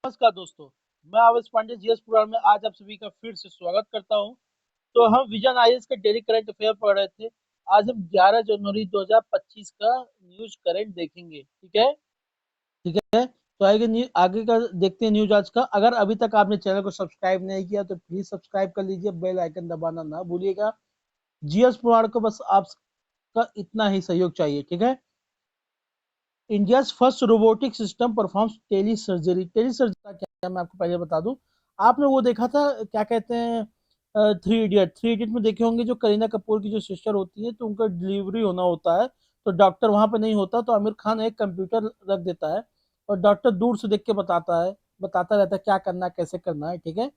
नमस्कार दोस्तों, मैं आवेश पांडे जीएस पुराण में आज आप सभी का फिर से स्वागत करता हूं। तो हम विजन आईएएस के डेली करंट अफेयर पढ़ रहे थे। आज हम 11 जनवरी 2025 का न्यूज करंट देखेंगे। ठीक है। ठीक है। तो आगे का देखते हैं न्यूज आज का। अगर अभी तक आपने चैनल को सब्सक्राइब नहीं किया तो प्लीज सब्सक्राइब कर लीजिए, बेल आइकन दबाना ना भूलिएगा। जीएस पुराण को बस आपका इतना ही सहयोग चाहिए। ठीक है। India first robotic system performs tele surgery. Tele surgery क्या मैं आपको पहले बता दूं। आपने वो देखा था, क्या कहते हैं, थ्री इडियट में देखे होंगे, जो करीना कपूर की जो सिस्टर होती है तो उनका डिलीवरी होना होता है, तो डॉक्टर वहां पे नहीं होता, तो आमिर खान एक कंप्यूटर रख देता है और डॉक्टर दूर से देख के बताता रहता है क्या करना है कैसे करना है। ठीक है।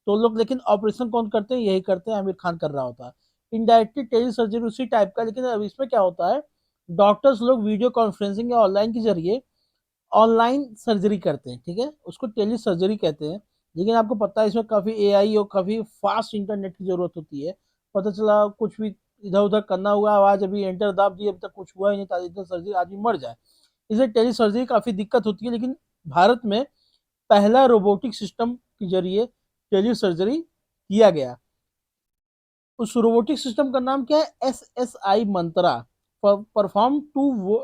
तो लोग लेकिन ऑपरेशन कौन करते हैं, यही करते हैं, आमिर खान कर रहा होता है। इनडायरेक्टली टेली सर्जरी उसी टाइप का, लेकिन अब इसमें क्या होता है, डॉक्टर्स लोग वीडियो कॉन्फ्रेंसिंग या ऑनलाइन के जरिए ऑनलाइन सर्जरी करते हैं। ठीक है। उसको टेली सर्जरी कहते हैं। लेकिन आपको पता है इसमें काफ़ी एआई और काफ़ी फास्ट इंटरनेट की ज़रूरत होती है। पता चला कुछ भी इधर उधर करना हुआ, आवाज अभी एंटर दाब दी, अभी तक कुछ हुआ ही नहीं था, इधर सर्जरी आदमी मर जाए। इसलिए टेली सर्जरी काफ़ी दिक्कत होती है। लेकिन भारत में पहला रोबोटिक सिस्टम के जरिए टेली सर्जरी किया गया। उस रोबोटिक सिस्टम का नाम क्या है, SSI Mantra. Perform to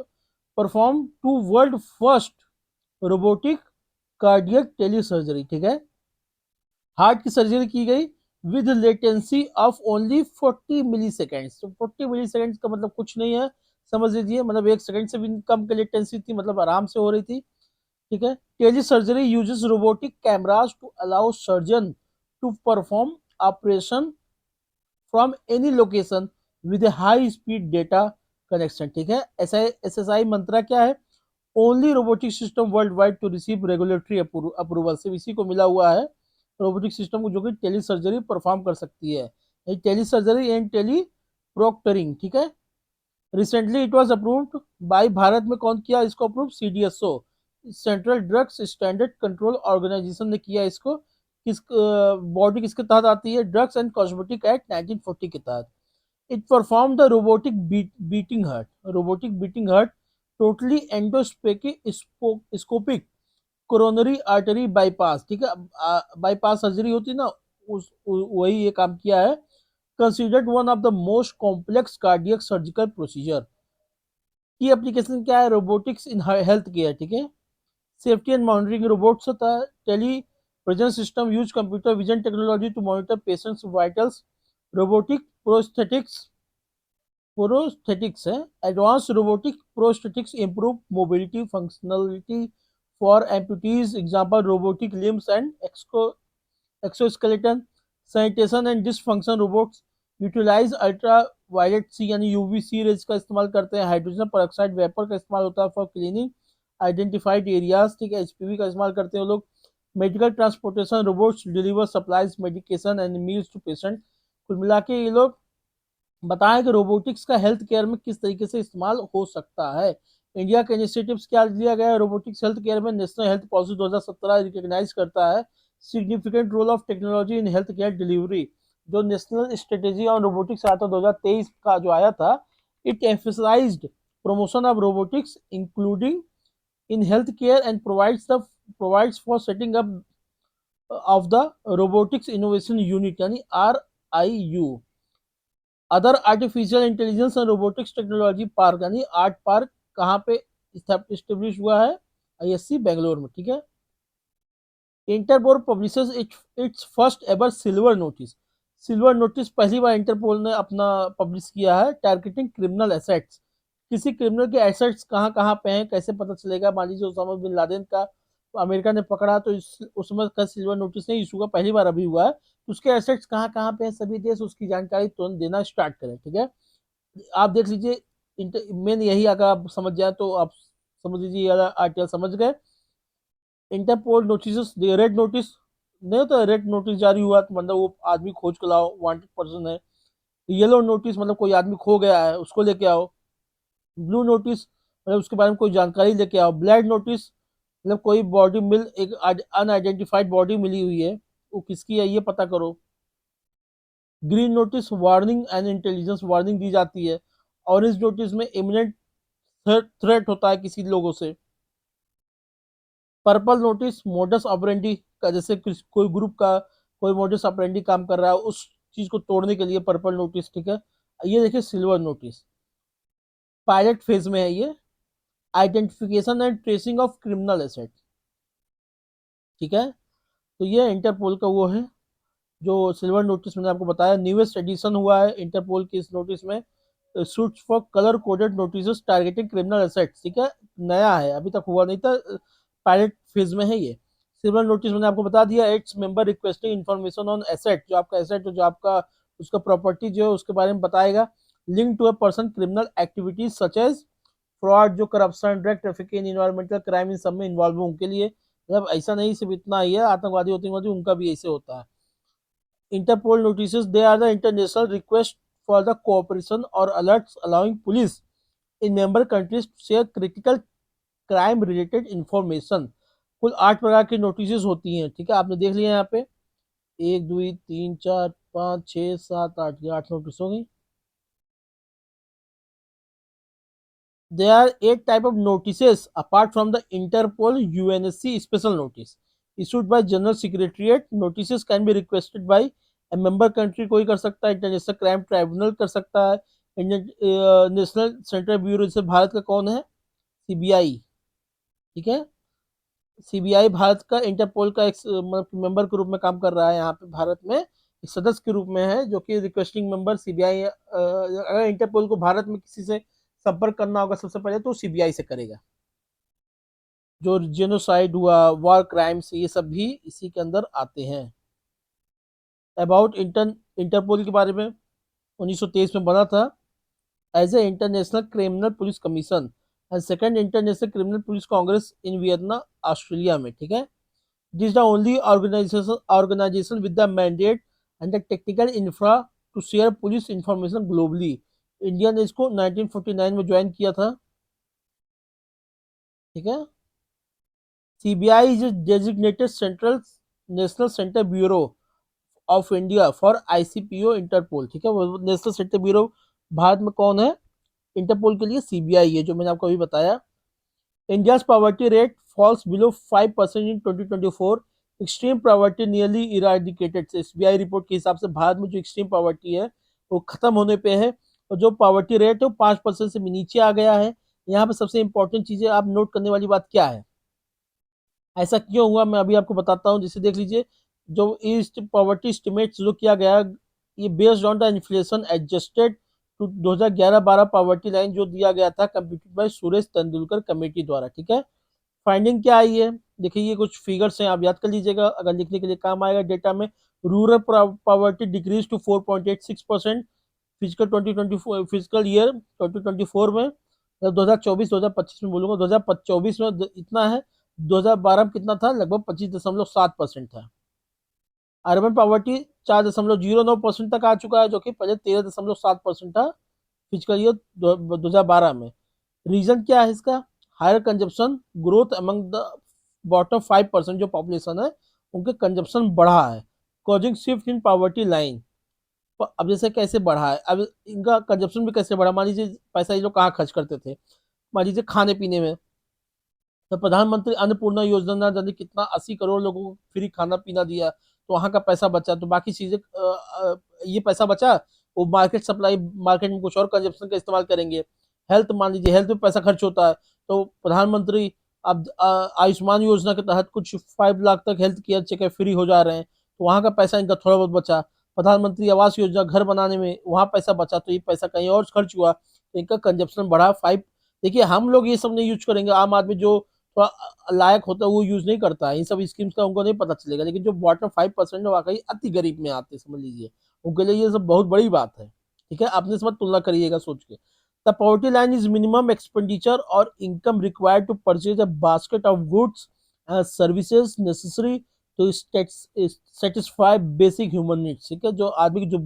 perform to world first robotic cardiac tele surgery. ठीक है। हार्ट की सर्जरी की गई with latency of only 40 milliseconds. तो 40 मिली सेकेंड्स का मतलब कुछ नहीं है, समझ लीजिए, मतलब 1 सेकंड से भी कम की लेटेंसी थी, मतलब आराम से हो रही थी। ठीक है। Tele surgery uses robotic cameras to allow surgeon to perform operation from any location with high speed data connection. ठीक है। SSI मंत्रा क्या है, only robotic system world wide to receive regulatory approval. सिर्फ इसी को मिला हुआ है रोबोटिक सिस्टम को जो कि टेली सर्जरी परफॉर्म कर सकती है, tele surgery and tele proctoring. ठीक है। Recently it was approved by, Bharat में कौन किया इसको approve, CDSO, central drugs standard control organisation ने किया इसको। किस बॉडी किसके तहत आती है, ड्रग्स एंड कॉस्मेटिक एक्ट 1940 के तहत। It performed the robotic beating heart. Robotic beating heart, totally endoscopic coronary artery bypass। ठीक है। बाईपास सर्जरी होती है ना, वही ये काम किया है। Considered one of the most complex cardiac surgical procedure. की एप्लीकेशन क्या है, रोबोटिक्स इन हेल्थ केयर। ठीक है। सेफ्टी एंड मॉनिटरिंग रोबोट्स होता है। Telepresence system use computer vision technology to monitor patients vitals. Robotic prosthetics है। Advance robotic prosthetics improve mobility functionality for amputees, example robotic limbs and exoskeleton. Sanitation and dysfunction robots utilize ultra violet C यानी UVC raise का इस्तेमाल करते हैं। Hydrogen पर vapour का इस्तेमाल होता है फॉर क्लीनिंग आइडेंटिफाइड एरियाज। ठीक है। HPV का इस्तेमाल करते हैं लोग। Medical transportation robots deliver supplies medication and meals to patient. कुल मिला के ये लोग बताएं कि रोबोटिक्स का हेल्थ केयर में किस तरीके से इस्तेमाल हो सकता है। इंडिया के इनिशिएटिव्स क्या लिया गया है रोबोटिक्स हेल्थ केयर में। नेशनल हेल्थ पॉलिसी 2017 रिकॉग्नाइज करता है significant role of technology in health care delivery. जो नेशनल स्ट्रेटेजी ऑन रोबोटिक्स आया था 2023 का जो आया था, it emphasized promotion of robotics including in health care and provides for setting up of the robotics innovation unit यानी RIU। Other artificial intelligence and robotics technology park यानी art park कहाँ पे स्टेब्लिश हुआ है, ISC बेंगलोर में। ठीक है। Interpol publishes its first ever silver notice. Silver notice पहली बार इंटरपोल ने अपना पब्लिश किया है। टारगेटिंग क्रिमिनल एसेट्स, किसी क्रिमिनल के एसेट्स कहाँ कहाँ पे हैं कैसे पता चलेगा। मान लीजिए उसामा बिन लादेन का अमेरिका ने पकड़ा, तो उसमें का सिल्वर नोटिस नहीं इशू हुआ, पहली बार अभी हुआ है। तो उसके एसेट्स कहाँ कहाँ पे हैं, सभी देश उसकी जानकारी तुरंत देना स्टार्ट करें। ठीक है। आप देख लीजिए, मेन यही, अगर आप समझ जाए तो आप समझ लीजिए आर्टिकल समझ गए। इंटरपोल नोटिस, रेड नोटिस नहीं होता, रेड नोटिस जारी हुआ तो मतलब वो आदमी खोज के लाओ, वांटेड पर्सन है। येलो नोटिस मतलब कोई आदमी खो गया है, उसको लेके आओ। ब्लू नोटिस मतलब उसके बारे में कोई जानकारी लेके आओ। ब्लैक नोटिस मतलब कोई बॉडी मिल, एक अनआइडेंटिफाइड बॉडी मिली हुई है, वो किसकी है ये पता करो। Green notice warning and intelligence, warning दी जाती है। ऑरेंज नोटिस में इमिनेंट थ्रेट होता है किसी लोगों से। पर्पल नोटिस मोडस ऑपरेंडी का, जैसे कोई ग्रुप का कोई मोडस ऑपरेंडी काम कर रहा है उस चीज को तोड़ने के लिए पर्पल नोटिस, ठीक है। ये देखिए सिल्वर नोटिस, पायलट फेज में है ये, identification and tracing of criminal asset, ठीक है। तो ये इंटरपोल का वो है जो सिल्वर नोटिस मैंने आपको बताया, न्यूएस्ट एडिशन हुआ है इंटरपोल की इस नोटिस में, suits for colour coded notice targeting criminal assets, ठीक है। नया है, अभी तक हुआ नहीं था, पायलट फेज में है ये। सिल्वर नोटिस मैंने आपको बता दिया, its member requesting information on asset, जो आपका एसेट है, जो आपका उसका प्रॉपर्टी जो है उसके बारे में बताएगा, link to a person criminal activities such as fraud, जो corruption, drug trafficking, environmental crime, इन सब में इन्वॉल्व हो उनके लिए, मतलब ऐसा नहीं सिर्फ इतना ही है, आतंकवादी आतंकवादी उनका भी ऐसे होता है। Interpol notices, they are the international request for the cooperation or alerts allowing police in member countries to share critical crime related information। कुल 8 प्रकार की नोटिस होती हैं, ठीक है, आपने देख लिया यहाँ पे, 1 2 3 4 5 6 7 8, ये 8 नोटिस हो गई। There are 8 type of notices apart from the Interpol UNSC special notice issued by General Secretariat। Notices can be requested by a member country, कोई कर सकता है, इंटरनेशनल क्राइम ट्राइब्यूनल कर सकता है, इंडियन नेशनल सेंट्रल ब्यूरो, जैसे भारत का कौन है, सीबीआई, ठीक है। सीबीआई भारत का इंटरपोल का एक मेंबर के रूप में काम कर रहा है यहाँ पे भारत में, एक सदस्य के रूप में है, जो कि रिक्वेस्टिंग मेंबर सीबीआई, अगर इंटरपोल को भारत में किसी से संपर्क करना होगा सबसे पहले तो सीबीआई से करेगा। जो जेनोसाइड हुआ, वॉर क्राइम्स, ये सब भी इसी के अंदर आते हैं। अबाउट इंटरपोल के बारे में, 1923 में बना था as a international criminal police commission and second international criminal police congress in Vietnam Australia में, ठीक है। This the only organization with the mandate and the technical infra to share police information globally. India ने इसको 1949 में join किया था, ठीक है। CBI is designated central national central bureau of India for ICPO Interpol, ठीक है। वो नेशनल सेंटर ब्यूरो भारत में कौन है, इंटरपोल के लिए सीबीआई है, जो मैंने आपको अभी बताया। India's poverty rate falls below 5% इन 2024, extreme poverty nearly eradicated. SBI report के हिसाब से भारत में जो एक्सट्रीम पॉवर्टी है वो खत्म होने पे है, और जो पॉवर्टी रेट है वो 5% से नीचे आ गया है। यहाँ पे सबसे इंपॉर्टेंट चीजें आप नोट करने वाली बात क्या है, ऐसा क्यों हुआ, मैं अभी आपको बताता हूँ। जैसे देख लीजिए, जो ईस्ट पॉवर्टी एस्टिमेट जो किया गया, ये based on the inflation adjusted to 2011-12 poverty line जो दिया गया था, computed by Suresh Tendulkar committee द्वारा, ठीक है। फाइंडिंग क्या आई है, देखिए ये कुछ फिगर्स हैं, आप याद कर लीजिएगा, अगर लिखने के लिए काम आएगा डेटा में। Rural poverty decrease to 4.86% physical 2024 physical year 2024 में, 2024-2025 में बोलूंगा, 2024 में इतना है, 2012 में कितना था, लगभग 25.7% था। अर्बन पॉवर्टी 4.09% तक आ चुका है, जो कि पहले 13.7% था फिजिकल ईयर 2012 में। रीजन क्या है इसका, higher consumption growth among the bottom 5% जो पॉपुलेशन है उनके कंजप्शन बढ़ा है, causing shift in poverty line. अब जैसे कैसे बढ़ा है, अब इनका कंजप्शन भी कैसे बढ़ा, मान लीजिए पैसा ये लोग कहाँ खर्च करते थे, मान लीजिए खाने पीने में, तो प्रधानमंत्री अन्नपूर्णा योजना ना जाने कितना 80 करोड़ लोगों को फ्री खाना पीना दिया, तो वहां का पैसा बचा, तो बाकी चीजें ये पैसा बचा वो मार्केट सप्लाई, मार्केट में कुछ और कंजप्शन का इस्तेमाल करेंगे। हेल्थ, मान लीजिए हेल्थ में पैसा खर्च होता है, तो प्रधानमंत्री अब आयुष्मान योजना के तहत कुछ 5 लाख तक हेल्थ केयर चेकअप फ्री हो जा रहे हैं, तो वहां का पैसा इनका थोड़ा बहुत बचा। प्रधानमंत्री आवास योजना घर बनाने में वहां पैसा बचा, तो ये पैसा कहीं और खर्च हुआ, तो इनका कंजप्शन बढ़ा 5। देखिए हम लोग ये सब नहीं यूज करेंगे, आम आदमी जो थोड़ा लायक होता है वो यूज नहीं करता है इन सब स्कीम्स का, उनको नहीं पता चलेगा, लेकिन जो बॉटम 5% है वाकई अति गरीब में आते हैं, समझ लीजिए उनके लिए ये सब बहुत बड़ी बात है, ठीक है। आपने सब तुलना करिएगा सोच के। The poverty line is minimum expenditure और income required to purchase a basket of goods and services necessary to satisfy basic human needs, ठीक है। जो आदमी की जो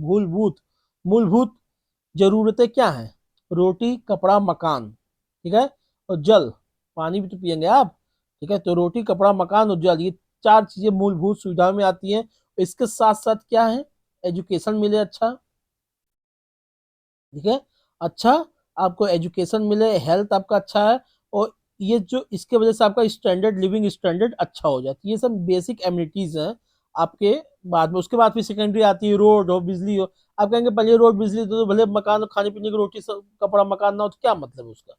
मूलभूत जरूरतें क्या है, रोटी कपड़ा मकान, ठीक है, और जल, पानी भी तो पियेंगे आप, ठीक है। तो रोटी कपड़ा मकान और जल, ये 4 चीजें मूलभूत सुविधाओं में आती हैं। इसके साथ साथ क्या है, एजुकेशन मिले अच्छा, ठीक है, अच्छा आपको एजुकेशन मिले, हेल्थ आपका अच्छा है, और ये जो इसके वजह से आपका स्टैंडर्ड लिविंग स्टैंडर्ड अच्छा हो जाता है। ये सब बेसिक एमिनिटीज हैं आपके। बाद में उसके बाद फिर सेकेंडरी आती है, रोड हो, बिजली हो। आप कहेंगे पहले रोड बिजली दो, तो भले मकान हो, खाने पीने की रोटी सब, कपड़ा मकान ना हो तो क्या मतलब है उसका।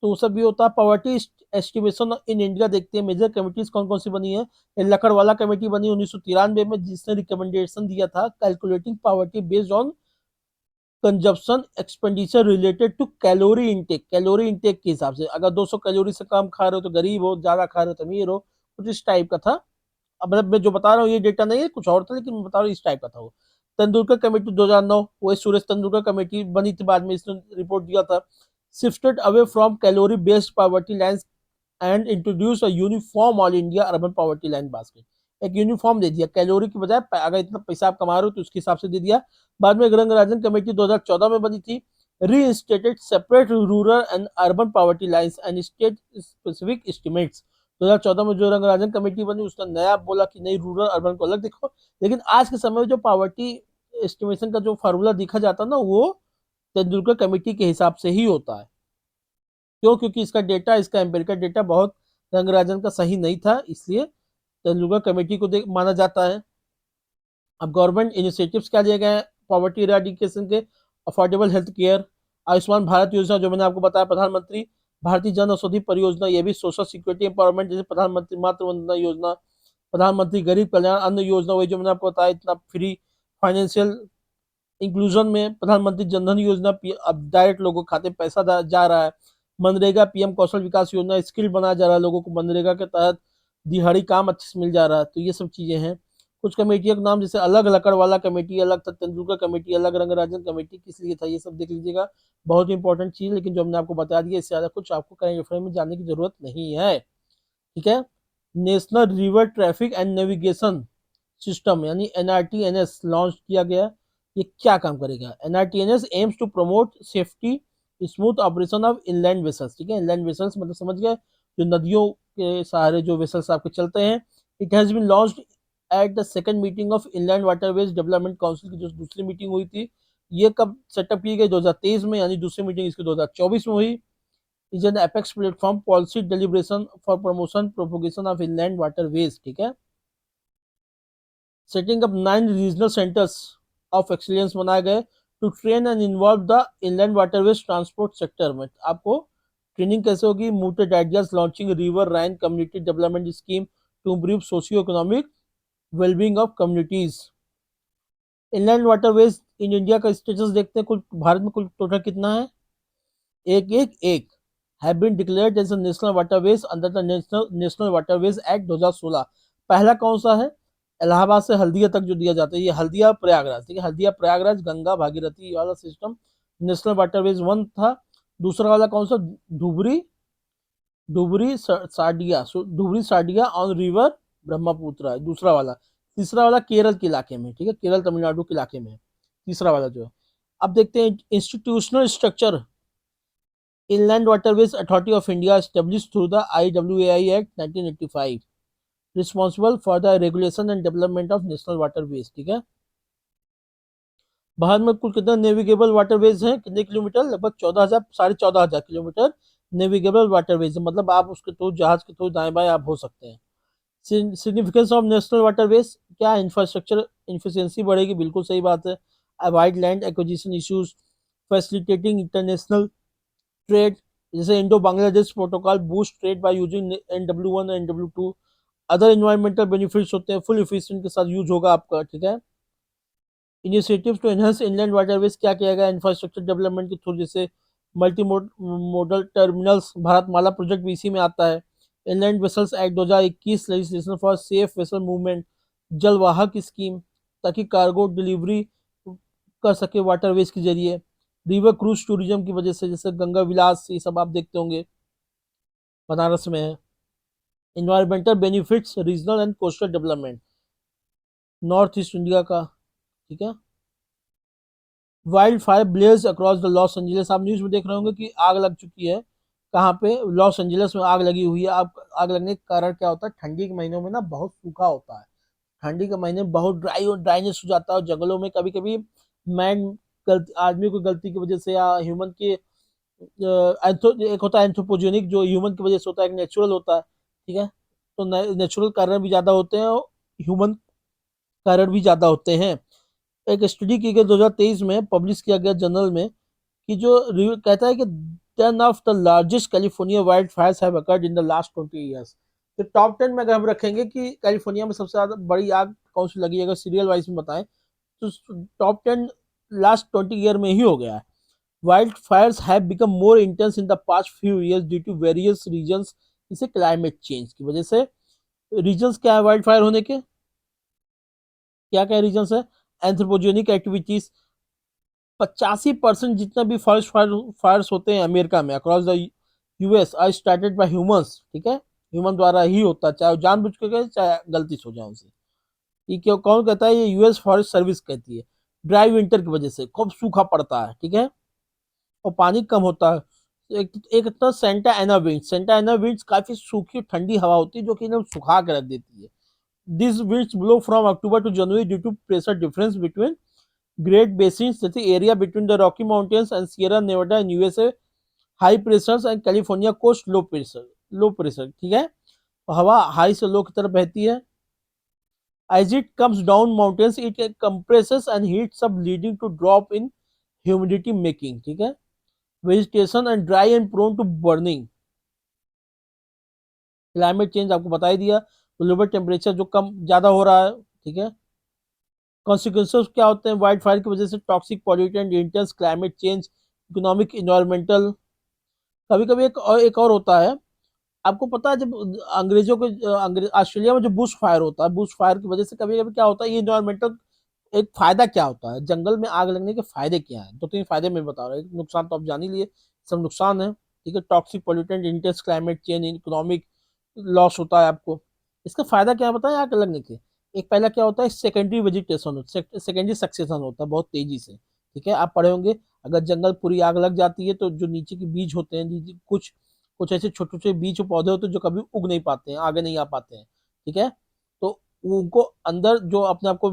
तो वो सब भी होता है। पॉवर्टी एस्टिमेशन इन इंडिया देखते हैं, मेजर कमेटीज कौन कौन सी बनी है। लकड़वाला कमेटी बनी 1993 में, जिसने रिकमेंडेशन दिया था calculating poverty based on consumption expenditure related to calorie intake. Calorie intake के हिसाब से, अगर 200 कैलोरी से कम खा रहे हो तो गरीब हो, ज्यादा खा रहे हो तो अमीर हो, कुछ इस टाइप का था। अब मैं जो बता रहा हूँ ये डेटा नहीं है, कुछ और था, लेकिन मैं बता रहा हूँ इस टाइप का था वो। तेंदुलकर कमेटी 2009, वो सुरेश तेंदुलकर कमेटी बनी थी, बाद में इसने रिपोर्ट दिया था। Shifted away from calorie based poverty lines and introduce a uniform all India urban poverty line basket. एक यूनिफॉर्म दे दिया, कैलोरी की बजाय अगर इतना पैसा आप कमा रहे हो तो उसके हिसाब से दे दिया। बाद में रंगराजन कमेटी 2014 में बनी थी। Reinstated separate rural and urban poverty lines and state specific estimates. 2014 में जो रंगराजन कमेटी बनी उसने नया बोला कि नहीं, रूरल अर्बन को अलग देखो। लेकिन आज के समय में जो पॉवर्टी एस्टिमेशन का जो फार्मूला देखा जाता है ना, वो तेंदुलकर कमेटी के हिसाब से ही होता है। क्यों? क्योंकि इसका डेटा, इसका एम्पिरिकल डेटा बहुत रंगराजन का सही नहीं था, इसलिए तेंदुलकर कमेटी को माना जाता है। अब गवर्नमेंट इनिशिएटिव्स क्या लिए गए हैं पॉवर्टी इराडिकेशन के? Affordable health care, Ayushman Bharat योजना जो मैंने आपको बताया, प्रधानमंत्री भारतीय जन औषधि परियोजना, ये भी सोशल सिक्योरिटी एम्पावरमेंट, जैसे प्रधानमंत्री मातृ वंदना योजना, प्रधानमंत्री गरीब कल्याण अन्न योजना, वही जो मैंने आपको बताया, इतना फ्री फाइनेंशियल इंक्लूजन में प्रधानमंत्री जनधन योजना, अब डायरेक्ट लोगों के खाते पैसा जा रहा है। मनरेगा, पीएम कौशल विकास योजना, स्किल बनाया जा रहा है लोगों को, मनरेगा के तहत दिहाड़ी काम अच्छे से मिल जा रहा है। तो ये सब चीजें हैं। कुछ कमेटियों के नाम, जैसे अलग लकड़वाला कमेटी अलग था, तेंदुलकर कमेटी अलग, रंगराजन कमेटी किस लिए था, ये सब देख लीजिएगा। बहुत इंपॉर्टेंट चीज, लेकिन जो हमने आपको बता दिया, इससे ज्यादा कुछ आपको करंट अफेयर में जानने की जरूरत नहीं है। ठीक है। National river traffic and navigation system यानी एनआरटीएनएस लॉन्च किया गया। ये क्या काम करेगा? NRTNS aims to promote safety smooth operation of inland vessels. ठीक है, इनलैंड वेसल्स मतलब समझ गए, जो नदियों के सहारे जो वेसल्स आपके चलते हैं। It has been launched at the second meeting of inland waterways development council की जो दूसरी मीटिंग हुई थी। ये कब सेटअप की गई? 2023 में, यानी दूसरी मीटिंग इसकी 2024 में हुई। Is an apex platform policy deliberation for promotion propagation of inland waterways. ठीक है। Setting up 9 regional centres of excellence बनाए गए to train and involve the inland waterways transport sector में। आपको ट्रेनिंग कैसे होगी? Mooted ideas launching river Rhine community development scheme to improve socio economic wellbeing of communities. Inland waterways in India का status देखते हैं, कुल भारत में कुल टोटल कितना है? एक एक एक have been declared as a national waterways under the national waterways act 2016। पहला कौन सा है? इलाहाबाद से हल्दिया तक जो दिया जाता है, ये हल्दिया प्रयागराज। ठीक है, हल्दिया प्रयागराज गंगा भागीरथी वाला सिस्टम नेशनल वाटरवेज वन था। दूसरा वाला कौन सा? धुबरी धुबरी साडिया धुबरी साडिया ऑन रिवर ब्रह्मपुत्र है दूसरा वाला। तीसरा वाला केरल के इलाके में, ठीक है, केरल तमिलनाडु के इलाके में तीसरा वाला जो है। अब देखते हैं institutional structure. Inland Waterways Authority of India established through the IWAI Act 1985, responsible for the regulation and development of national waterways। ठीक है। भारत में कुल कितना नेविगेबल वाटरवेज हैं? कितने किलोमीटर? लगभग 14,000, 14,500 किलोमीटर नेविगेबल वाटरवेज, मतलब आप उसके थ्रू, जहाज के थ्रू दाएं बाएं आप हो सकते हैं। सिग्निफिकेंस ऑफ नेशनल वाटरवेज क्या? इंफ्रास्ट्रक्चर इफिशियंसी बढ़ेगी, बिल्कुल सही बात है। Avoid land acquisition issues, facilitating international trade, जैसे Indo Bangladesh protocol boost trade by using NW1 और NW2। अदर इन्वायरमेंटल बेनिफिट्स होते हैं, फुल इफिशिएंट के साथ यूज होगा आपका। ठीक है। Initiative to enhance inland waterways क्या किया गया? इंफ्रास्ट्रक्चर डेवलपमेंट के थ्रू, जैसे multi model terminals, Bharatmala project भी इसी में आता है। Inland vessels act 2021 legislation for safe vessel movement, Jalvahak scheme, ताकि कार्गो डिलीवरी कर सके वाटरवेज के जरिए। रिवर क्रूज टूरिज्म की वजह से, जैसे गंगा विलास, ये सब आप देखते होंगे बनारस में है। Environmental benefits, regional and coastal development north east India का। ठीक है। Wild fire blaze across the Los Angeles, आप न्यूज में देख रहे होंगे कि आग लग चुकी है। कहाँ पे? लॉस एंजलिस में आग लगी हुई है। आप आग लगने के कारण क्या होता है? ठंडी के महीनों में ना बहुत सूखा होता है, ठंडी के महीने में बहुत ड्राई और ड्राइनेस हो जाता है। और जंगलों में कभी कभी मैन गलती, आदमी की गलती की वजह से या ह्यूमन के एक होता है एंथ्रोपोजेनिक, जो ह्यूमन की वजह से होता है, एक नेचुरल होता है, ठीक है। तो नेचुरल कारण भी ज्यादा होते हैं और ह्यूमन कारण भी ज्यादा होते हैं। एक स्टडी की गई 2023 में, पब्लिश किया गया जर्नल में, कि जो रिव्यू कहता है कि 10 of the largest California wild Fyers have occurred in the last 20 years. तो टॉप 10 में अगर हम रखेंगे कि कैलिफोर्निया में सबसे ज्यादा बड़ी आग कौन सी लगी है, अगर सीरियल वाइज में बताएं, तो टॉप 10 लास्ट 20 ईयर में ही हो गया है। Wildfires have become more intense in the past few years due to various reasons, इसे क्लाइमेट चेंज की वजह से। रीजंस क्या है वाइल्ड फायर होने के, क्या क्या रीजंस है? एंथ्रोपोजेनिक एक्टिविटीज, 85% जितना भी फॉरेस्ट फायर्स होते हैं अमेरिका में across the US are started by humans, ठीक है। ह्यूमन द्वारा ही होता है, चाहे वो जानबूझ के करे चाहे गलती से हो जाए उनसे। ये क्यों, कौन कहता है? ये यूएस फॉरेस्ट सर्विस कहती है। ड्राई विंटर की वजह से खूब सूखा पड़ता है, ठीक है, और पानी कम होता है। एक तो सेंटा एना विंड्स काफी सूखी ठंडी हवा होती है जो कि एकदम सुखा के रख देती है। This winds blow from October to January due to pressure difference between great basins, जैसे area between the Rocky mountains and Sierra Nevada in USA, high pressure and California coast low pressure, ठीक है। तो हवा high से लो की तरफ बहती है। As it comes down mountains, it compresses and heats up, leading to drop in humidity making, ठीक है, vegetation and dry and prone to burning. Climate change आपको बता ही दिया, ग्लोबल टेम्परेचर जो कम ज्यादा हो रहा है, ठीक है। कॉन्सिक्वेंसेस क्या होते हैं वाइल्ड फायर की वजह से? Toxic pollutant, intense climate change, economic, environmental. कभी कभी एक और होता है, आपको पता है जब अंग्रेजों के ऑस्ट्रेलिया में जो बुश फायर होता है, बुश फायर की वजह से कभी कभी क्या होता है, ये इन्वायरमेंटल एक फायदा क्या होता है, जंगल में आग लगने के फायदे क्या है? 2-3 फायदे मैं बता रहा हूँ, नुकसान तो आप जान ही लिए, सब नुकसान है, ठीक है। Toxic pollutant, intense climate change, economic loss होता है आपको। इसका फायदा क्या बताएं आग लगने के? एक पहला क्या होता है, सेकेंडरी वेजिटेशन, सेकेंडरी सक्सेशन होता है बहुत तेजी से, ठीक है। आप पढ़े होंगे, अगर जंगल पूरी आग लग जाती है तो जो नीचे के बीज होते हैं, कुछ कुछ ऐसे छोटे छोटे बीज पौधे होते हैं जो कभी उग नहीं पाते हैं, आगे नहीं आ पाते हैं, ठीक है। तो उनको अंदर जो अपने आप को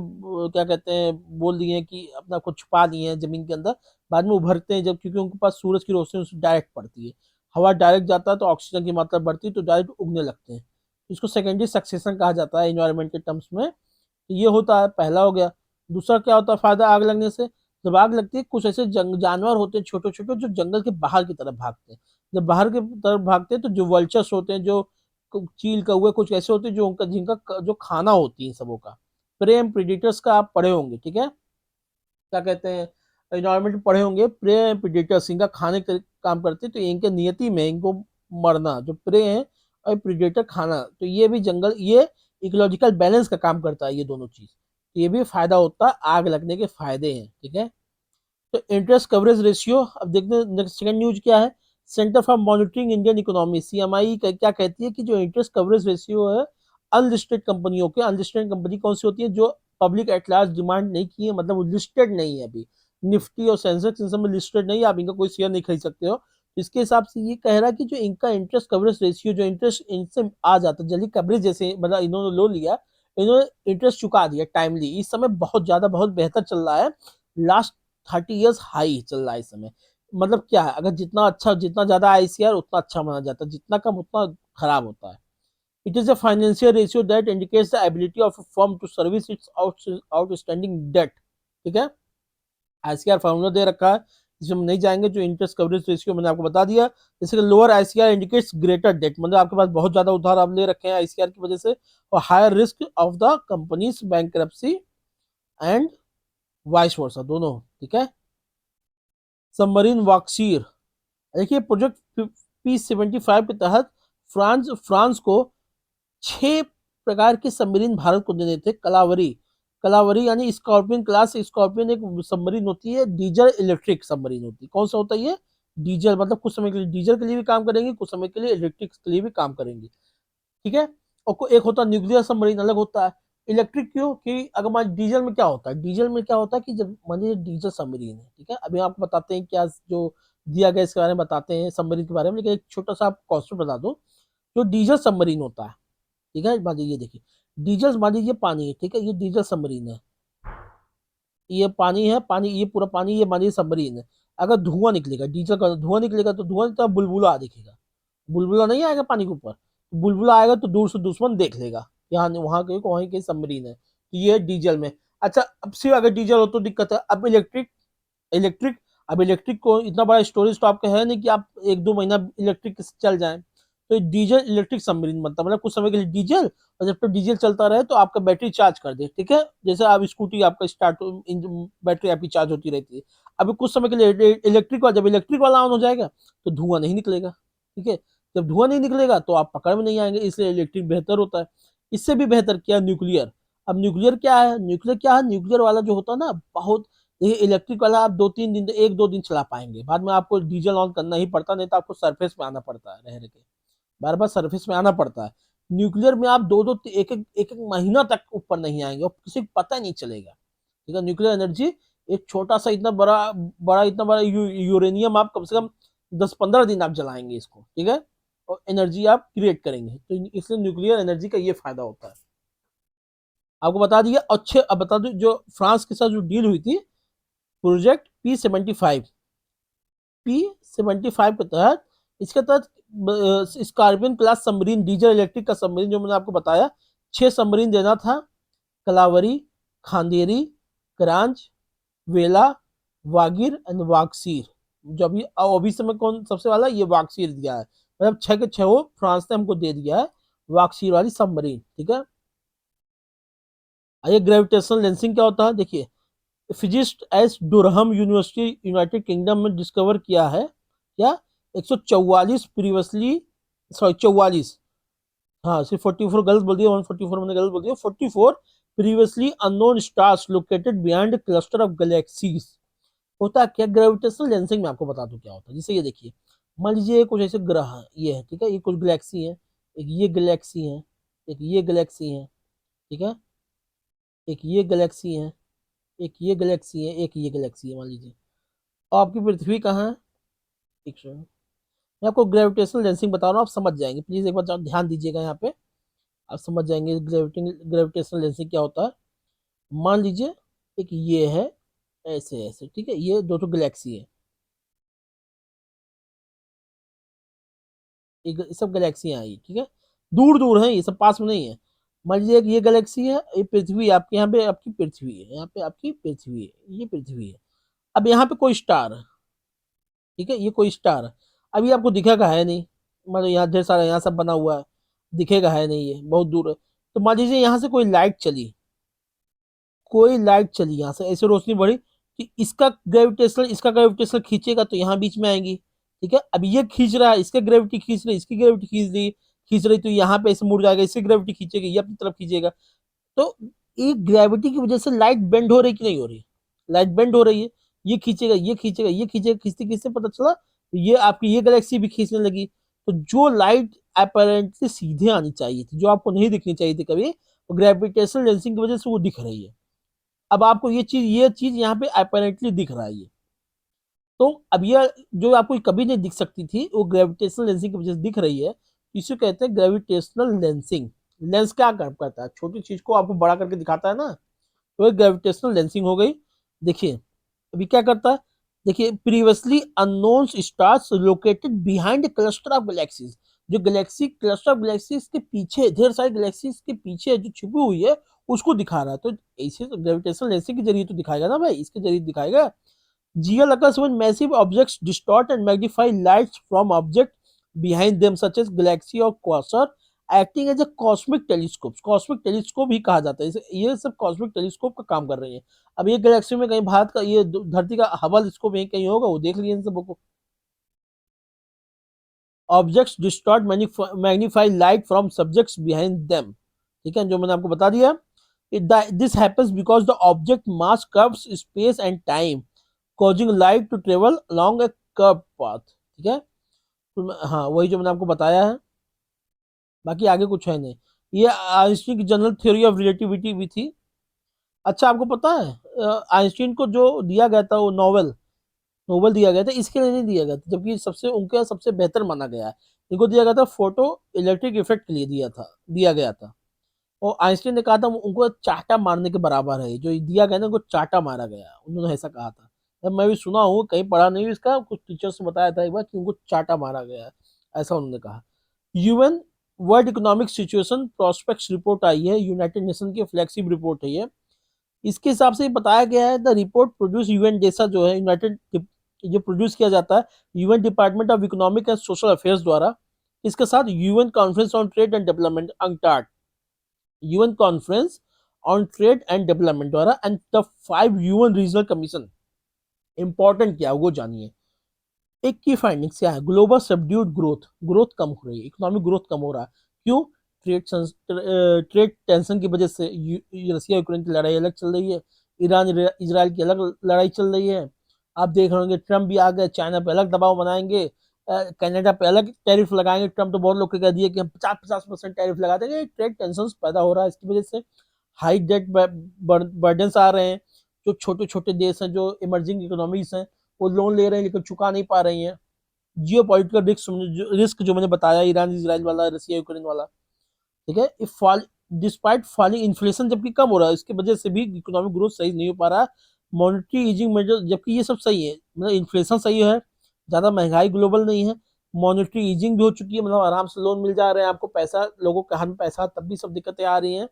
क्या कहते हैं, बोल दिए कि अपने आप को छुपा दिए हैं जमीन के अंदर, बाद में उभरते हैं जब, क्योंकि उनके पास सूरज की रोशनी उससे डायरेक्ट पड़ती है, हवा डायरेक्ट जाता है तो ऑक्सीजन की मात्रा बढ़ती है तो डायरेक्ट उगने लगते हैं। इसको सेकेंडरी सक्सेशन कहा जाता है इन्वायरमेंट के टर्म्स में। तो ये होता है, पहला हो गया। दूसरा क्या होता है फायदा आग लगने से? जब आग लगती है, कुछ ऐसे जानवर होते हैं छोटे छोटे जो जंगल के बाहर की तरफ भागते हैं। जब बाहर की तरफ भागते हैं तो जो वल्चर्स होते हैं, जो चील कौवे कुछ ऐसे होते हैं जो उनका जिनका जो खाना होती है सबों का, प्रे एंड प्रीडेटर्स का आप पढ़े होंगे, ठीक है। क्या कहते हैं, इन्वायरमेंट पढ़े होंगे, प्रे एंड प्रीडेटर्स इनका खाने का काम करते हैं, तो इनके नियति में इनको मरना, जो प्रे है और प्रीडेटर खाना, तो ये भी जंगल, ये इकोलॉजिकल बैलेंस का काम करता है, ये दोनों चीज। तो ये भी फायदा होता है, आग लगने के फायदे हैं, ठीक है। तो इंटरेस्ट कवरेज रेशियो, अब देखते हैं नेक्स्ट सेकंड न्यूज क्या है। Centre for monitoring Indian economy, CMI क्या कहती है कि जो इंटरेस्ट कवरेज रेशियो है अनलिस्टेड कंपनियों के, अनलिस्टेड कंपनी कौन सी होती है? जो पब्लिक एट लार्ज डिमांड नहीं की है, मतलब लिस्टेड नहीं है अभी, निफ्टी और सेंसेक्स इन सब में लिस्टेड नहीं है, आप इनका कोई शेयर नहीं खरीद सकते हो। तो इसके हिसाब से ये कह रहा है कि जो इनका इंटरेस्ट कवरेज रेशियो, जो इंटरेस्ट इनसे आ जाता है जल्दी कवरेज, जैसे मतलब इन्होंने लो लिया, इन्होंने इंटरेस्ट चुका दिया टाइमली, इस समय बहुत ज्यादा बहुत बेहतर चल रहा है। लास्ट 30 ईयर्स हाई चल रहा है इस समय। मतलब क्या है, अगर जितना अच्छा, जितना ज्यादा आईसीआर उतना अच्छा माना जाता है, जितना कम उतना खराब होता है। It is a financial ratio that indicates the ability of a firm to service its outstanding debt, ठीक है। आईसीआर फॉर्मूला दे रखा है, इसमें हम नहीं जाएंगे। जो इंटरेस्ट कवरेज रेशियो मैंने आपको बता दिया, जैसे lower ICR indicates greater debt, मतलब आपके पास बहुत ज्यादा उधार आप ले रखे हैं आईसीआर की वजह से, और higher risk of the companies bankruptcy and vice versa, दोनों, ठीक है। सबमरीन वाक्सीर, देखिए प्रोजेक्ट P-75 के तहत फ्रांस को 6 प्रकार के सबमरीन भारत को देने थे। कलावरी, कलावरी यानी स्कॉर्पियन क्लास, स्कॉर्पियन एक सबमरीन होती है, डीजल इलेक्ट्रिक सबमरीन होती है। कौन सा होता है ये? डीजल, मतलब कुछ समय के लिए डीजल के लिए भी काम करेंगे, कुछ समय के लिए इलेक्ट्रिक के लिए भी काम करेंगे, ठीक है। और एक होता है न्यूक्लियर सबमरीन, अलग होता है। इलेक्ट्रिक क्यों? कि अगर मान डीजल में क्या होता है, डीजल में क्या होता है कि जब मान लीजिए डीजल सबमरीन है, ठीक है, अभी आपको बताते हैं क्या जो दिया गया इसके बारे में बताते हैं सबमरीन के बारे में, लेकिन एक छोटा सा आप कॉन्सेप्ट बता दो। जो डीजल सबमरीन होता है, ठीक है, मान लीजिए देखिए, डीजल मान लीजिए पानी है, ठीक है, ये डीजल सबमरीन है, ये पानी है, पानी, ये पूरा पानी, ये मान लीजिए सबमरीन है। अगर धुआं निकलेगा, डीजल का धुआं निकलेगा तो धुआं तो बुलबुला दिखेगा, बुलबुला नहीं आएगा पानी के ऊपर, बुलबुला आएगा तो दूर से दुश्मन देख लेगा यहाँ वहां के वहीं के सबमरीन है, तो ये डीजल में। अच्छा, अब सिर्फ अगर डीजल हो तो दिक्कत है। अब इलेक्ट्रिक अब इलेक्ट्रिक को इतना बड़ा स्टोरेज तो आपका है नहीं कि आप 1-2 महीना इलेक्ट्रिक चल जाए, तो डीजल इलेक्ट्रिक सबमरीन बनता है, मतलब कुछ समय के लिए डीजल, और जब तक डीजल चलता रहे तो आपका बैटरी चार्ज कर दे, ठीक है, जैसे आप स्कूटी आपका स्टार्ट, बैटरी आपकी चार्ज होती रहती है। अभी कुछ समय के लिए इलेक्ट्रिक वाला, जब इलेक्ट्रिक वाला ऑन हो जाएगा तो धुआं नहीं निकलेगा, ठीक है, जब धुआं नहीं निकलेगा तो आप पकड़ में नहीं आएंगे, इसलिए इलेक्ट्रिक बेहतर होता है। इससे भी बेहतर किया न्यूक्लियर। अब न्यूक्लियर वाला जो होता है ना, बहुत, ये इलेक्ट्रिक वाला आप 2-3 दिन, 1-2 दिन चला पाएंगे, बाद में आपको डीजल ऑन करना ही पड़ता, नहीं तो आपको सरफेस पे आना पड़ता है, रह रह के बार बार सरफेस में आना पड़ता है। न्यूक्लियर में आप दो दो एक महीना तक ऊपर नहीं आएंगे और किसी को पता नहीं चलेगा, ठीक है। न्यूक्लियर एनर्जी एक छोटा सा इतना बड़ा बड़ा इतना बड़ा यूरेनियम आप कम से कम 10-15 दिन आप जलाएंगे इसको, ठीक है, और एनर्जी आप क्रिएट करेंगे, तो इसलिए न्यूक्लियर एनर्जी का ये फायदा होता है। आपको बता दिया। अच्छे, अब बता दो, जो फ्रांस के साथ जो डील हुई थी, प्रोजेक्ट P75 के तहत, इसके तहत scorpion class submarine, diesel electric का सबमरीन जो मैंने आपको बताया, 6 सबमरीन देना था, कलावरी, खांदेरी, करांज, वेला, वागिर एंड वाक्सीर। जो अभी समय कौन सबसे वाला, ये वाक्सीर दिया है, मतलब 6 के 6 वो फ्रांस ने हमको दे दिया है, वाक्सीर वाली सबमरीन, ठीक है। ये ग्रेविटेशनल लेंसिंग क्या होता है, देखिए, physicist S डुरहम university United kingdom में डिस्कवर किया है, क्या, 144 प्रीवियसली, सॉरी 44, हाँ सिर्फ 44 गलत बोल दिया, 144 मैंने गलत बोल दिया, 44 previously unknown stars located behind cluster of galaxies. होता है क्या, ग्रेविटेशनल लेंसिंग में आपको बता दूं क्या होता है। जैसे ये देखिए, मान लीजिए कुछ ऐसे ग्रह है, ये है, ठीक है, ये कुछ गैलेक्सी है, एक ये गैलेक्सी है, एक ये गैलेक्सी है, ठीक है, एक ये गैलेक्सी है, एक ये गैलेक्सी है, एक ये गैलेक्सी है, मान लीजिए। और आपकी पृथ्वी कहाँ है, एक सेकंड, मैं आपको ग्रेविटेशनल लेंसिंग बता रहा हूँ, आप समझ जाएंगे, प्लीज एक बार ध्यान दीजिएगा यहाँ पे, आप समझ जाएंगे ग्रेविटेशनल लेंसिंग क्या होता है। मान लीजिए एक ये है, ऐसे ऐसे, ठीक है, ये दो गैलेक्सी है, ये सब गैलेक्सियां आई, ठीक है, दूर दूर है, ये सब पास में नहीं है। मान लीजिए एक ये गैलेक्सी है, ये पृथ्वी है, आपके यहाँ पे आपकी पृथ्वी है, यहाँ पे आपकी पृथ्वी है, ये पृथ्वी है। अब यहाँ पे कोई स्टार है, ठीक है, ये कोई स्टार है, अभी आपको दिखेगा है नहीं, मतलब यहाँ ढेर सारा यहाँ सब बना हुआ है, दिखेगा है नहीं, ये बहुत दूर है। तो मान लीजिए यहाँ से कोई लाइट चली यहाँ से, ऐसे रोशनी बढ़ी कि इसका ग्रेविटेशनल खींचेगा तो यहाँ बीच में आएंगी, ठीक है। अब ये खींच रहा है, इसके ग्रेविटी खींच रही, इसकी ग्रेविटी खींच रही, तो यहाँ पे ऐसे मुड़ जाएगा, इसकी ग्रेविटी खींचेगी, ये अपनी तरफ खींचेगा। तो एक ग्रेविटी की वजह से लाइट बेंड हो रही कि नहीं हो रही, लाइट बेंड हो रही है, ये खींचेगा, ये खींचेगा, ये खींचेगा, खींचते खींचते पता चला ये आपकी ये गैलेक्सी भी खींचने लगी। तो जो लाइट अपेरेंटली सीधे आनी चाहिए थी, जो आपको नहीं दिखनी चाहिए थी कभी, ग्रेविटेशनल लेंसिंग की वजह से वो दिख रही है। अब आपको ये चीज यहाँ पे अपेरेंटली दिख रहा है ये। तो अब ये जो आपको कभी नहीं दिख सकती थी, वो ग्रेविटेशनल लेंसिंग की वजह से दिख रही है, इसे कहते हैं ग्रेविटेशनल लेंसिंग। लेंस क्या काम करता है, छोटी चीज को आपको बड़ा करके दिखाता है ना, तो ग्रेविटेशनल लेंसिंग हो गई। देखिए अभी क्या करता है, देखिए, previously unknown stars located behind cluster of galaxies, जो गैलेक्सी क्लस्टर ऑफ गैलेक्सीज के पीछे, ढेर सारी गैलेक्सीज के पीछे जो छुपी हुई है, उसको दिखा रहा है। तो ऐसे तो ग्रेविटेशनल लेंसिंग के जरिए तो दिखाएगा ना भाई, इसके जरिए दिखाएगा। GL occurs when massive objects distort and magnify lights from objects behind them such as galaxy or quasar, acting as a cosmic telescope। Cosmic telescope ही कहा जाता है इसे, ये सब कॉस्मिक टेलीस्कोप का काम कर रही है। अब ये गैलेक्सी में कहीं भारत का ये धरती का हबल स्कोप यहीं कहीं होगा, वो देख लीजिए इन सबों को। Objects distort magnify light from subjects behind them, ठीक है, जो मैंने आपको बता दिया। This happens because the object mass curves space and time causing light to travel along a curved path, ठीक है। तो हाँ, वही जो मैंने आपको बताया है, बाकी आगे कुछ है नहीं। ये आइंस्टीन की जनरल थ्योरी ऑफ रिलेटिविटी भी थी। अच्छा, आपको पता है आइंस्टीन को जो दिया गया था वो नोबेल नोबेल दिया गया था, इसके लिए नहीं दिया गया था, जबकि सबसे बेहतर माना गया है। इनको दिया गया था फोटो इलेक्ट्रिक इफेक्ट के लिए दिया गया था। और आइंस्टीन ने कहा था उनको चाटा मारने के बराबर है, जो दिया गया ना उनको चाटा मारा गया, उन्होंने ऐसा कहा था। मैं भी सुना हूँ, कहीं पढ़ा नहीं इसका, कुछ टीचर्स ने बताया था एक बार कि उनको चाटा मारा गया है, ऐसा उन्होंने कहा। UN world economic situation prospects report आई है, यूनाइटेड नेशन की फ्लैगशिप रिपोर्ट है ये। इसके हिसाब से बताया गया है the report produce UN DESA जो है यूनाइटेड, जो प्रोड्यूस किया जाता है UN department of economic and social affairs द्वारा, इसके साथ UN conference on trade and development UNCTAD, UN conference on trade and development द्वारा, and the 5 UN regional commission. Important क्या है वो जानिए। एक की फाइंडिंग्स क्या है, ग्लोबल सबड्यूड ग्रोथ, ग्रोथ कम हो रही है, इकोनॉमिक ग्रोथ कम हो रहा है। क्यों? ट्रेड टेंशन की वजह से रसिया यूक्रेन की लड़ाई अलग चल रही है, ईरान इजराइल की अलग लड़ाई चल रही है। आप देख रहे होंगे ट्रम्प भी आ गए, चाइना पे अलग दबाव बनाएंगे, कनाडा पे अलग टैरिफ लगाएंगे। ट्रम्प तो बहुत लोग को कह दिए कि हम 50% टैरिफ लगा देंगे। ट्रेड टेंशन पैदा हो रहा है, इसकी वजह से हाई डेट बर्डन आ रहे हैं। जो छोटे छोटे देश हैं, जो इमर्जिंग इकोनॉमीज हैं, वो लोन ले रहे हैं लेकिन चुका नहीं पा रही हैं। जियो पॉलिटिकल रिस्क जो मैंने बताया, ईरान इसराइल वाला, रसिया यूक्रेन वाला, ठीक है। If fall despite falling inflation जबकि कम हो रहा है, इसकी वजह से भी इकोनॉमिक ग्रोथ सही नहीं हो पा रहा है। मॉनेटरी ईजिंग मेजर जबकि ये सब सही है, मतलब इन्फ्लेशन सही है, ज्यादा महंगाई ग्लोबल नहीं है, मॉनेटरी ईजिंग भी हो चुकी है, मतलब आराम से लोन मिल जा रहे हैं आपको, पैसा लोगों के हाथ में पैसा, तब भी सब दिक्कतें आ रही हैं।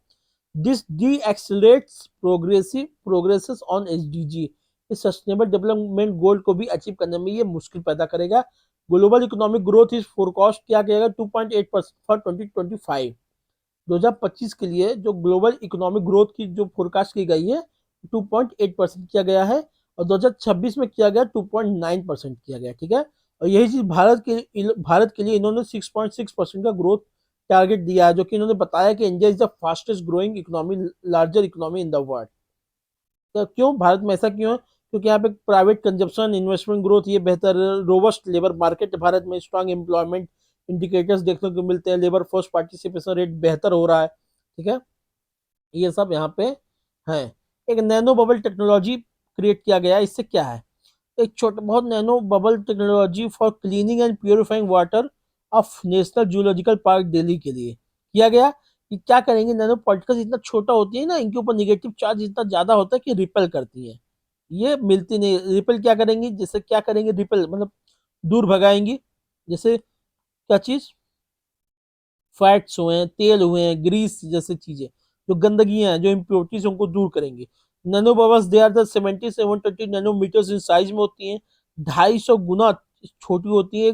This decelerates progresses on SDG, इस सस्टेनेबल डेवलपमेंट गोल को भी अचीव करने में ये मुश्किल पैदा करेगा। Global economic growth is forecast किया गया 2.8% फॉर 2025। 2025 के लिए जो ग्लोबल इकोनॉमिक ग्रोथ की जो फोरकास्ट की गई है 2.8% किया गया है, और 2026 में किया गया 2.9% किया गया, ठीक है। और यही चीज भारत के लिए इन्होंने 6.6% का ग्रोथ टारगेट दिया है, जो कि इन्होंने बताया कि India is the fastest growing economy, larger economy in the world. तो क्यों भारत में ऐसा क्यों है? क्योंकि यहाँ पे प्राइवेट कंजप्शन, इन्वेस्टमेंट ग्रोथ ये बेहतर, रोबस्ट लेबर मार्केट भारत में, स्ट्रांग एम्प्लॉयमेंट इंडिकेटर्स देखने को मिलते हैं, लेबर फोर्स पार्टिसिपेशन रेट बेहतर हो रहा है, ठीक है। ये सब यहाँ पे है। एक नैनो बबल टेक्नोलॉजी क्रिएट किया गया है, इससे क्या है, एक छोटा बहुत nano bubble technology for cleaning and purifying water of national zoological park Delhi के लिए किया गया। कि क्या करेंगे, नैनो पार्टिकल्स इतना छोटा होती है ना, इनके ऊपर निगेटिव चार्ज इतना ज्यादा होता है कि रिपेल करती है, ये मिलती नहीं। रिपेल क्या करेंगी, जैसे क्या करेंगे, रिपेल मतलब दूर भगाएंगी। जैसे क्या चीज, फैट्स हुए, तेल हुए, ग्रीस जैसे चीजें, जो गंदगी हैं, जो इम्प्योरिटीज उनको दूर करेंगे। Nano bubbles they are the 77 nanometres in size में होती हैं, 250 गुना छोटी होती है।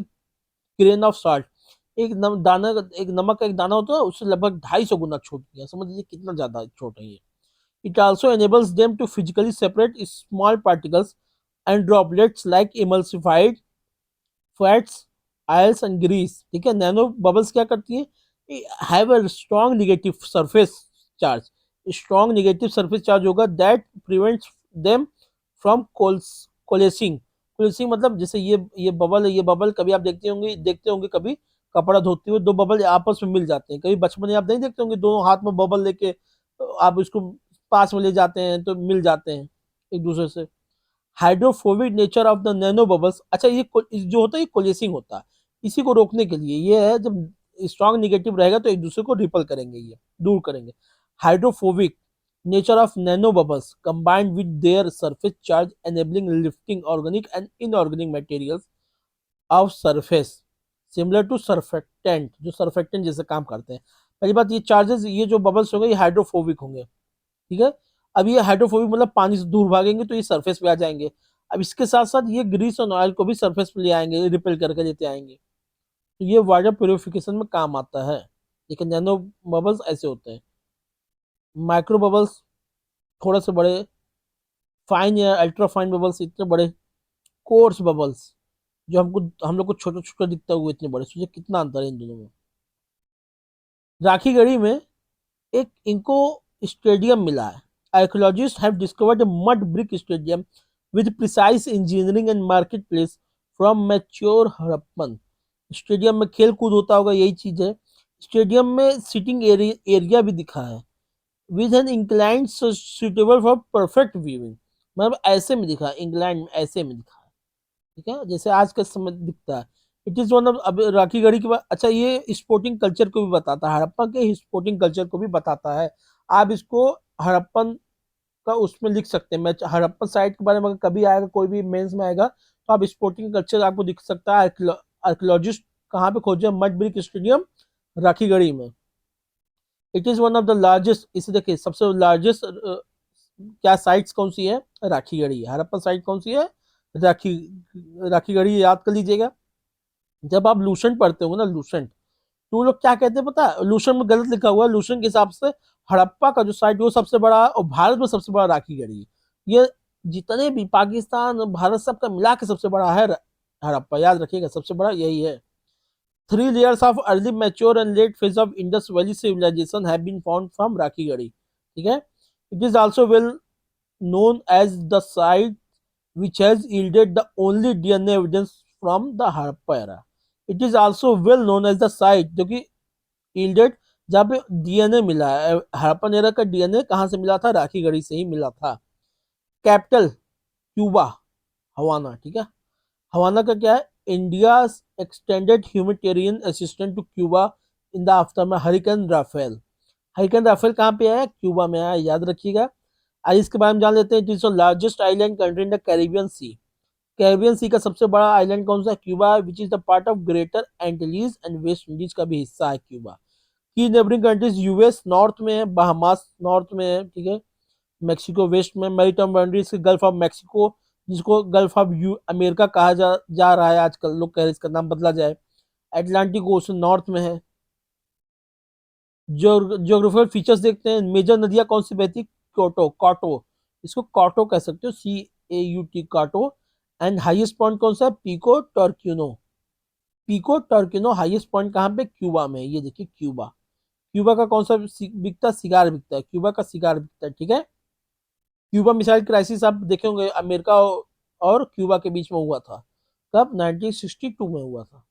ग्रेन ऑफ सॉल्ट, एक दाना, एक नमक का एक दाना होता है, उससे लगभग 250 गुना छोटी है, समझ लीजिए कितना ज्यादा छोटा है ये। It also enables them to physically separate small particles and droplets like emulsified fats, oils and grease, ठीक है। नैनो बबल्स क्या करती है, have a strong negative surface charge, strong negative surface charge होगा that prevents them from coalescing. Coalescing मतलब जैसे ये bubble है, ये बबल कभी आप देखते होंगे कभी कपड़ा धोते हुए दो बबल आपस में मिल जाते हैं, कभी बचपन में आप नहीं देखते होंगे, दोनों हाथ में बबल लेके आप इसको पास में ले जाते हैं तो मिल जाते हैं एक दूसरे से। Hydrophobic nature of the nano bubbles, अच्छा ये जो होता है ये कोलेसिंग होता है, इसी को रोकने के लिए ये है, जब स्ट्रॉन्ग निगेटिव रहेगा तो एक दूसरे को रिपल करेंगे, ये दूर करेंगे। Hydrophobic nature of nano bubbles combined with their surface charge enabling lifting organic and inorganic materials of surface similar to surfactant, जो सर्फेक्टेंट जैसे काम करते हैं। पहली बात, ये चार्जेस, ये जो बबल्स होंगे ये हाइड्रोफोबिक होंगे, ठीक है। अब ये हाइड्रोफोबिक मतलब पानी से दूर भागेंगे तो ये सरफेस पे आ जाएंगे। अब इसके साथ साथ ये ग्रीस और ऑयल को भी सरफेस पे ले आएंगे, रिपेल करके लेते आएंगे, तो ये वाटर प्योरिफिकेशन में काम आता है। लेकिन नैनो बबल्स ऐसे होते हैं। माइक्रो बबल्स थोड़े से बड़े, फाइन या अल्ट्रा फाइन बबल्स इतने बड़े, कोर्स बबल्स जो हम लोग को छोटे छोटे दिखता हुआ इतने बड़े, सोचिए कितना अंतर है इन दोनों में। राखी गढ़ी में एक इनको स्टेडियम मिला है। Archaeologist have discovered a mud brick stadium with precise engineering and marketplace from mature Harappan. Stadium में खेल कूद होता होगा, यही चीज है। स्टेडियम में सिटिंग एरिया भी दिखा है, with an incline suitable for perfect viewing, मतलब ऐसे में दिखा, इंग्लैंड में ऐसे में दिखा, ठीक है, जैसे आज का समय दिखता है। इट इज वन ऑफ, अब राखी गढ़ी के बाद, अच्छा ये स्पोर्टिंग कल्चर को भी बताता है, हड़प्पा के स्पोर्टिंग कल्चर को भी बताता है। आप इसको हड़प्पन आपका उसमें लिख सकते हैं। मैं हड़प्पन साइट के बारे में अगर कभी आएगा, कोई भी मेंस में आएगा, तो आप स्पोर्टिंग कल्चर आपको दिख सकता है। आर्कियोलॉजिस्ट कहाँ पे खोजे? मड ब्रिक स्टेडियम, राखीगढ़ी में। It is one of the largest, इसे देखिए सबसे लार्जेस्ट क्या साइट्स कौन सी है? राखीगढ़ी। हड़प्पन साइट कौन सी है? राखी राखीगढ़ी, याद कर लीजिएगा। जब आप लूसेंट पढ़ते हो ना, लूसेंट, तो वो लोग क्या कहते हैं पता है? लूसेंट में गलत लिखा हुआ है। लूसेंट के हिसाब से हड़प्पा का जो साइट वो सबसे बड़ा और भारत में सबसे बड़ा राखीगढ़ी। ये जितने भी पाकिस्तान भारत सबका मिला के सबसे बड़ा है हड़प्पा, याद रखिएगा, सबसे बड़ा यही है। 3 layers of early, mature and late phase of Indus Valley civilization have been found from Rakhigarhi. ठीक है? It is also well known as the site which has yielded the only DNA evidence from the Harappa era. It is also well known as the site जो कि yielded, जहाँ पे DNA मिला है। Harappan era का DNA कहाँ से मिला था? राखीगढ़ी से ही मिला था। Capital Cuba, Havana. ठीक है? हवाना का क्या है? India extended humanitarian assistant to Cuba in the after में हरिकेन राफेल। हरिकेन राफेल कहाँ पे आया? क्यूबा में आया, याद रखिएगा। आज इसके बारे में जान लेते हैं। It is the largest island country in the Caribbean sea. Caribbean sea का सबसे बड़ा आइलैंड कौन सा है? Cuba, which is the part of greater Antilles and West Indies का भी हिस्सा है क्यूबा। की नेबरिंग कंट्रीज यूएस नॉर्थ में है, बहामास नॉर्थ में है, ठीक है, मेक्सिको वेस्ट में, maritime boundaries gulf of Mexico, जिसको गल्फ ऑफ यू अमेरिका कहा जा रहा है आजकल, लोग कह रहे हैं इसका नाम बदला जाए। अटलांटिक ओशन नॉर्थ में है। ज्योग्राफिकल फीचर्स देखते हैं। मेजर नदियां कौन सी बहती? कोटो, काटो, इसको काटो कह सकते हो, CAUT, काटो। एंड हाईएस्ट पॉइंट कौन सा है? पीको टर्क्यूनो। पीको टर्क्यूनो हाईएस्ट पॉइंट कहाँ पे? क्यूबा में। ये देखिए क्यूबा। क्यूबा का कौन सा बिकता है? सिगार बिकता है। क्यूबा का सिगार बिकता है। ठीक है? क्यूबा मिसाइल क्राइसिस आप देखे होंगे, अमेरिका और क्यूबा के बीच में हुआ था। कब? 1962 में हुआ था।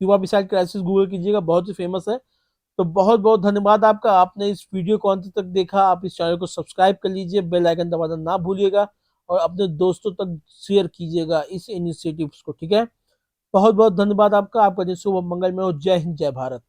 क्यूबा मिसाइल क्राइसिस गूगल कीजिएगा, बहुत ही फेमस है। तो बहुत बहुत धन्यवाद आपका, आपने इस वीडियो को अंत तक देखा। आप इस चैनल को सब्सक्राइब कर लीजिए, बेल आइकन दबाना ना भूलिएगा, और अपने दोस्तों तक शेयर कीजिएगा इस इनिशिएटिव्स को। ठीक है? बहुत बहुत धन्यवाद आपका। आपका दिन शुभ मंगल में हो। जय हिंद, जय भारत।